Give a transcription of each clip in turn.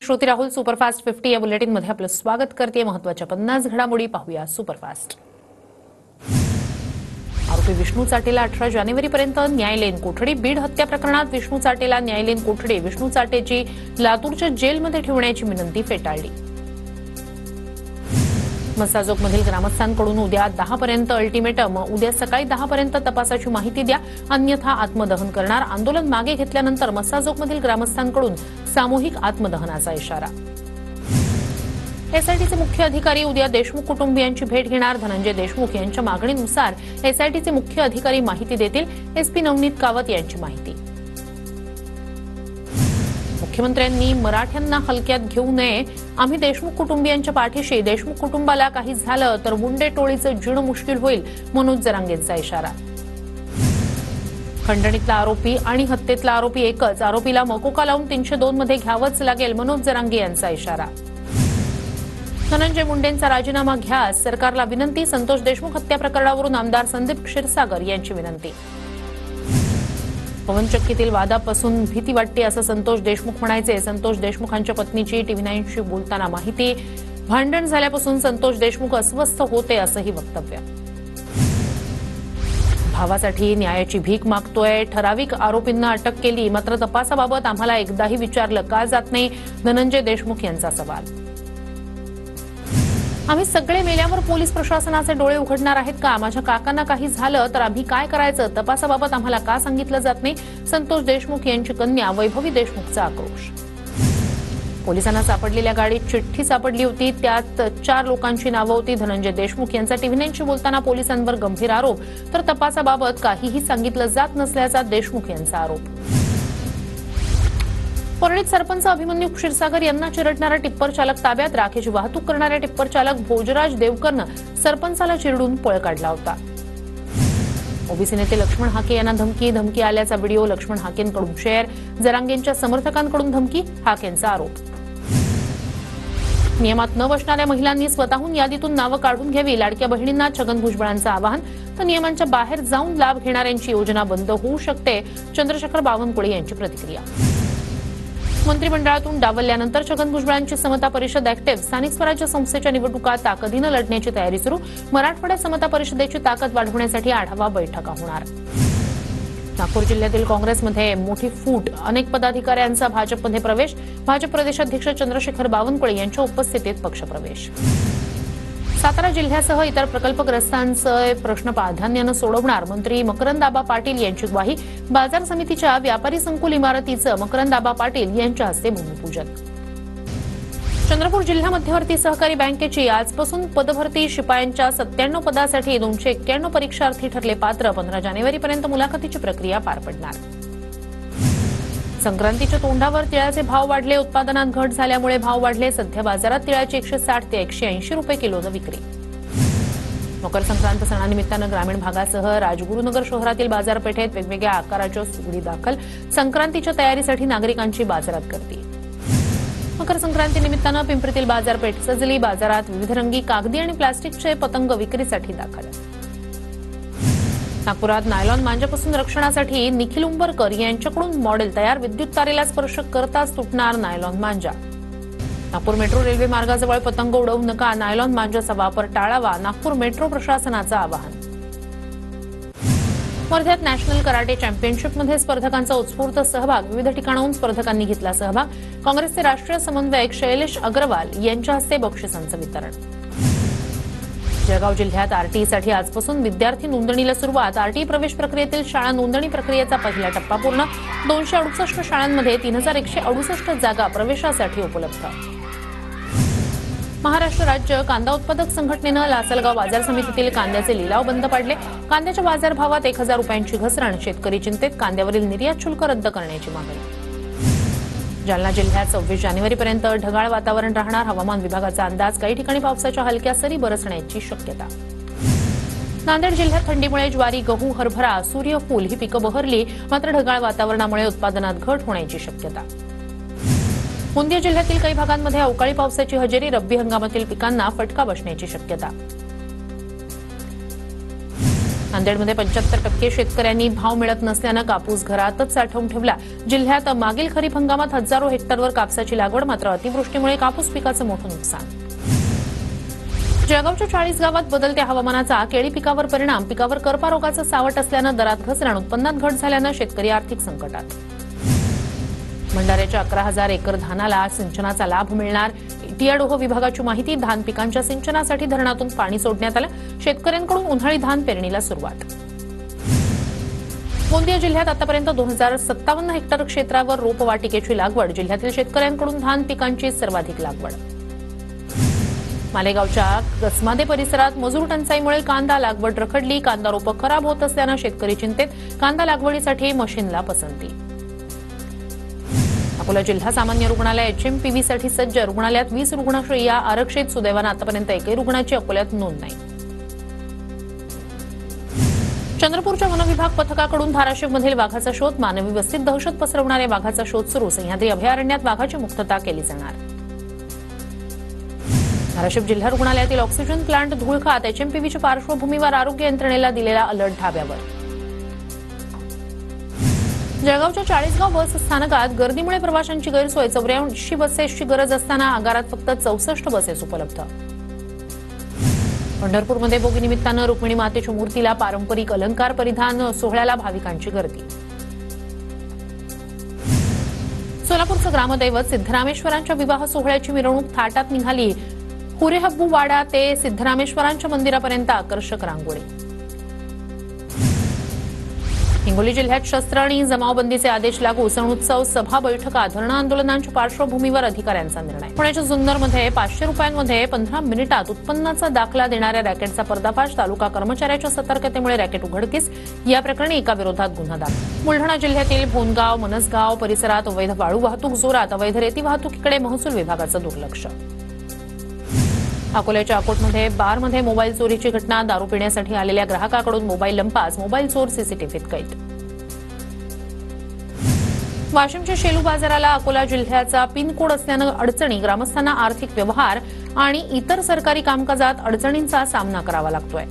Shroti Rahul superfast 50 या bulletin मध्ये आपलं स्वागत करते. महत्त्वाच्या 50 घडामोडी पाहूया सुपरफास्ट. आरोपी विष्णू चाटेला 18 जानेवारीपर्यंत न्यायालयीन कोठडी. बीड हत्या प्रकरणात विष्णू चाटेला न्यायालयीन कोठडी. विष्णू चाटेची लातूरच्या जेलमध्ये ठेवण्याची विनंती फेटाळली. मसाजोगमधील ग्रामस्थांकडून उद्या 10 पर्यंत अल्टिमेटम. उद्या सकाळी 10 पर्यंत तपासाची माहिती द्या, अन्यथा आत्मदहन करणार. आंदोलन मागे घेतल्यानंतर मसाजोगमधील ग्रामस्थांकडून सामूहिक आत्मदहनाचा इशारा. एसआयटीचे मुख्य अधिकारी उद्या देशमुख कुटुंबियांची भेट घेणार. धनंजय देशमुख यांच्या मागणीनुसार एसआयटीचे मुख्य अधिकारी माहिती देतील. एसपी नवनीत कावत यांची माहिती. मुख्यमंत्र्यांनी मराठ्यांना हलक्यात घेऊ नये. आम्ही देशमुख कुटुंबियांच्या पाठीशी. देशमुख कुटुंबाला काही झालं तर मुंडे टोळीचं जीणं मुश्किल होईल. मनोज जरांगेंचा इशारा. खंडणीतला आरोपी आणि हत्येतला आरोपी एकच. आरोपीला मकोका लावून 302 मध्ये घ्यावंच लागेल. मनोज जरांगे यांचा इशारा. धनंजय मुंडेंचा राजीनामा घ्या. सरकारला विनंती. संतोष देशमुख हत्या प्रकरणावरून आमदार संदीप क्षीरसागर यांची विनंती. पवनचक्कीतील वादापासून भीती वाटते असं संतोष देशमुख म्हणायचे. संतोष देशमुखांच्या पत्नीची टीव्ही9शी बोलताना माहिती. भांडण झाल्यापासून संतोष देशमुख अस्वस्थ होते असंही वक्तव्य. भावासाठी न्यायाची भीक मागतोय. ठराविक आरोपींना अटक केली, मात्र तपासाबाबत आम्हाला एकदाही विचारलं का जात नाही. धनंजय देशमुख यांचा सवाल. आम्ही सगळे मेल्यावर पोलीस प्रशासनाचे डोळे उघडणार आहेत का? माझ्या काकांना काही झालं तर आम्ही काय करायचं? तपासाबाबत आम्हाला का सांगितलं जात नाही? संतोष देशमुख यांची कन्या वैभवी देशमुखचा आक्रोश. पोलिसांना सापडलेल्या गाडीत चिठ्ठी सापडली होती. त्यात 4 लोकांची नावं होती. धनंजय देशमुख यांचा टीव्ही9शी बोलताना पोलिसांवर गंभीर आरोप. तर तपासाबाबत काहीही सांगितलं जात नसल्याचा देशमुख यांचा आरोप. परळीत सरपंच अभिमन्यू क्षीरसागर यांना चिरडणारा टिप्पर चालक ताब्यात. राखेची वाहतूक करणाऱ्या टिप्पर चालक भोजराज देवकरनं सरपंचाला चिरडून पळ काढला होता. ओबीसी नेते लक्ष्मण हाके यांना धमकी आल्याचा व्हिडिओ लक्ष्मण हाकेंकडून शेअर. जरांगेंच्या समर्थकांकडून धमकी. हाकेंचा आरोप. नियमात न बसणाऱ्या महिलांनी स्वतःहून यादीतून नावं काढून घ्यावी. लाडक्या बहिणींना छगन भुजबळांचं आवाहन. तर नियमांच्या बाहेर जाऊन लाभ घेणाऱ्यांची योजना बंद होऊ शकते. चंद्रशेखर बावनकुळे यांची प्रतिक्रिया. मंत्रिमंडळातून डावलल्यानंतर छगन भुजबळांची समता परिषद ऍक्टिव्ह. स्थानिक स्वराज्य संस्थेच्या निवडणुका ताकदीनं लढण्याची तयारी सुरू. मराठवाड्यात समता परिषदेची ताकद वाढवण्यासाठी आढावा बैठका होणार. नागपूर जिल्ह्यातील काँग्रेसमध्ये मोठी फूट. अनेक पदाधिकाऱ्यांचा भाजपमध्ये प्रवेश. भाजप प्रदेशाध्यक्ष चंद्रशेखर बावनकुळे यांच्या उपस्थितीत पक्षप्रवेश. सातारा जिल्ह्यासह इतर प्रकल्पग्रस्तांचे प्रश्न प्राधान्यानं सोडवणार. मंत्री मकरंद पाटील यांची ग्वाही. बाजार समितीच्या व्यापारी संकुल इमारतीचं मकरंद पाटील यांच्या हस्ते भूमिपूजन. चंद्रपूर जिल्हा मध्यवर्ती सहकारी बँकेची आजपासून पदभरती. शिपायांच्या 97 पदासाठी 291 परीक्षार्थी ठरले पात्र. 15 जानेवारीपर्यंत मुलाखतीची प्रक्रिया पार पडणार. संक्रांतीच्या तोंडावर तिळाचे भाव वाढले. उत्पादनात घट झाल्यामुळे भाव वाढले. सध्या बाजारात तिळाची 160 ते 180 रुपये किलोनं विक्री. मकर संक्रांत सणानिमित्तानं ग्रामीण भागासह राजगुरुनगर शहरातील बाजारपेठेत वेगवेगळ्या आकाराच्या सुगडी दाखल. संक्रांतीच्या तयारीसाठी नागरिकांची बाजारात गर्दी. मकर संक्रांतीनिमित्तानं पिंपरीतील बाजारपेठ सजली. बाजारात विविध रंगी कागदी आणि प्लास्टिकचे पतंग विक्रीसाठी दाखल. नागपुरात नायलॉन मांजापासून रक्षणासाठी निखिल उंबरकर यांच्याकडून मॉडेल तयार. विद्युत तारेला स्पर्श करताच तुटणार नायलॉन मांजा. नागपूर मेट्रो रेल्वे मार्गाजवळ पतंग उडवू नका. नायलॉन मांजाचा वापर टाळावा. नागपूर मेट्रो प्रशासनाचं आवाहन. वर्ध्यात नॅशनल कराटे चॅम्पियनशिपमध्ये स्पर्धकांचा उत्स्फूर्त सहभाग. विविध ठिकाणाहून स्पर्धकांनी घेतला सहभाग. काँग्रेसचे राष्ट्रीय समन्वयक शैलेश अग्रवाल यांच्या हस्ते बक्षिसांचं वितरण. जळगाव जिल्ह्यात आरटीईसाठी आजपासून विद्यार्थी नोंदणीला सुरुवात. आरटीई प्रवेश प्रक्रियेतील शाळा नोंदणी प्रक्रियेचा पहिला टप्पा पूर्ण. 268 शाळांमध्ये 3168 जागा प्रवेशासाठी उपलब्ध. महाराष्ट्र राज्य कांदा उत्पादक संघटनेनं लासलगाव बाजार समितीतील कांद्याचे लिलाव बंद पाडले. कांद्याच्या बाजारभावात 1000 रुपयांची घसरण. शेतकरी चिंतेत. कांद्यावरील निर्यात शुल्क रद्द करण्याची मागणी. जालना जिल्ह्यात 26 जानेवारीपर्यंत ढगाळ वातावरण राहणार. हवामान विभागाचा अंदाज. काही ठिकाणी पावसाच्या हलक्या सरी बरसण्याची शक्यता. नांदेड जिल्ह्यात थंडीमुळे ज्वारी, गहू, हरभरा, सूर्यफूल ही पिकं बहरली. मात्र ढगाळ वातावरणामुळे उत्पादनात घट होण्याची शक्यता. गोंदिया जिल्ह्यातील काही भागांमध्ये अवकाळी पावसाची हजेरी. रब्बी हंगामातील पिकांना फटका बसण्याची शक्यता. नांदेडमध्ये 75% शेतकऱ्यांनी भाव मिळत नसल्यानं कापूस घरातच साठवून ठेवला। जिल्ह्यात मागील खरीप हंगामात हजारो हेक्टरवर कापसाची लागवड, मात्र अतिवृष्टीमुळे कापूस पिकाचं मोठं नुकसान। जळगावच्या 40 गावात बदलत्या हवामानाचा केळी पिकावर परिणाम, पिकावर करपा रोगाचं सावट असल्यानं दरात घसरण, उत्पन्नात घट झाल्यानं शेतकरी आर्थिक संकटात। भंडाऱ्याच्या 11,000 एकर धानाला सिंचनाचा लाभ मिळणार, टियाडोह विभागाची माहिती। धान पिकांच्या सिंचनासाठी धरणातून पाणी सोडण्यात आलं, शेतकऱ्यांकडून उन्हाळी धान पेरणीला सुरुवात। गोंदिया जिल्ह्यात आतापर्यंत 2057 हेक्टर क्षेत्रावर रोपवाटिकेची लागवड, जिल्ह्यातील शेतकऱ्यांकडून धान पिकांची सर्वाधिक लागवड। मालेगावच्या कसमादे परिसरात मजूर टंचाईमुळे कांदा लागवड रखडली, कांदा रोपं खराब होत असल्यानं शेतकरी चिंतेत, कांदा लागवडीसाठी मशीनला पसंती। अकोला जिल्हा सामान्य रुग्णालय HMPV साठी सज्ज, रुग्णालयात 20 रुग्णशय्या आरक्षित, सुदैवानं आतापर्यंत एकही रुग्णाची अकोल्यात नोंद नाही। चंद्रपूरच्या वनविभाग पथकाकडून धाराशिवमधील वाघाचा शोध, मानवी वस्तीत दहशत पसरवणाऱ्या वाघाचा शोध सुरू, सह्याद्री अभयारण्यात वाघाची मुक्तता केली जाणार। धाराशिव जिल्हा रुग्णालयातील ऑक्सिजन प्लांट धूळ खात, HMPVच्या पार्श्वभूमीवर आरोग्य यंत्रणेला दिलेला अलर्ट ढाब्यावर। जळगावच्या 40 गाव बस स्थानकात गर्दीमुळे प्रवाशांची गैरसोय, 84 बसेसची गरज असताना आगारात फक्त 64 बसेस उपलब्ध। पंढरपूरमध्ये भोगीनिमित्तानं रुक्मिणी मातेच्या मूर्तीला पारंपरिक अलंकार परिधान, सोहळ्याला भाविकांची गर्दी। सोलापूरचं ग्रामदैवत सिद्धरामेश्वरांच्या विवाह सोहळ्याची मिरवणूक थाटात निघाली, हुरेहब्बू वाडा ते सिद्धरामेश्वरांच्या मंदिरापर्यंत आकर्षक रांगोळी। हिंगोली जिल्ह्यात शस्त्र आणि जमावबंदीचे आदेश लागू, सण उत्सव, सभा, बैठका, धरणं आंदोलनांच्या पार्श्वभूमीवर अधिकाऱ्यांचा निर्णय। पुण्याच्या जुन्नरमध्ये 500 रुपयांमध्ये 15 मिनिटात उत्पन्नाचा दाखला देणाऱ्या रॅकेटचा पर्दाफाश, तालुका कर्मचाऱ्याच्या सतर्कतेमुळे रॅकेट उघडकीस, या प्रकरणी एका विरोधात गुन्हा दाखल। बुलढाणा जिल्ह्यातील भोनगाव, मनसगाव परिसरात अवैध वाळू वाहतूक जोरात, अवैध रेती वाहतुकीकडे महसूल विभागाचं दुर्लक्ष। अकोल्याच्या अकोटमध्ये बारमध्ये मोबाईल चोरीची घटना, दारू पिण्यासाठी आलेल्या ग्राहकाकडून मोबाईल लंपास, मोबाईल चोर सीसीटीव्हीत कैद। वाशिमच्या शेलू बाजाराला अकोला जिल्ह्याचा पिनकोड असल्यानं अडचणी, ग्रामस्थांना आर्थिक व्यवहार आणि इतर सरकारी कामकाजात अडचणींचा सामना करावा लागतोय।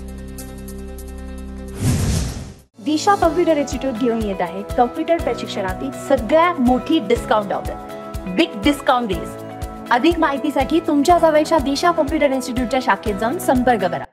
दिशा कॉम्प्युटर इन्स्टिट्यूट घेऊन येत आहे कॉम्प्युटर प्रशिक्षणातील सगळ्यात मोठी discount offer, big discount days. अधिक माहितीसाठी तुमच्या जवळच्या दिशा कॉम्प्युटर इन्स्टिट्यूटच्या शाखेत जाऊन संपर्क करा।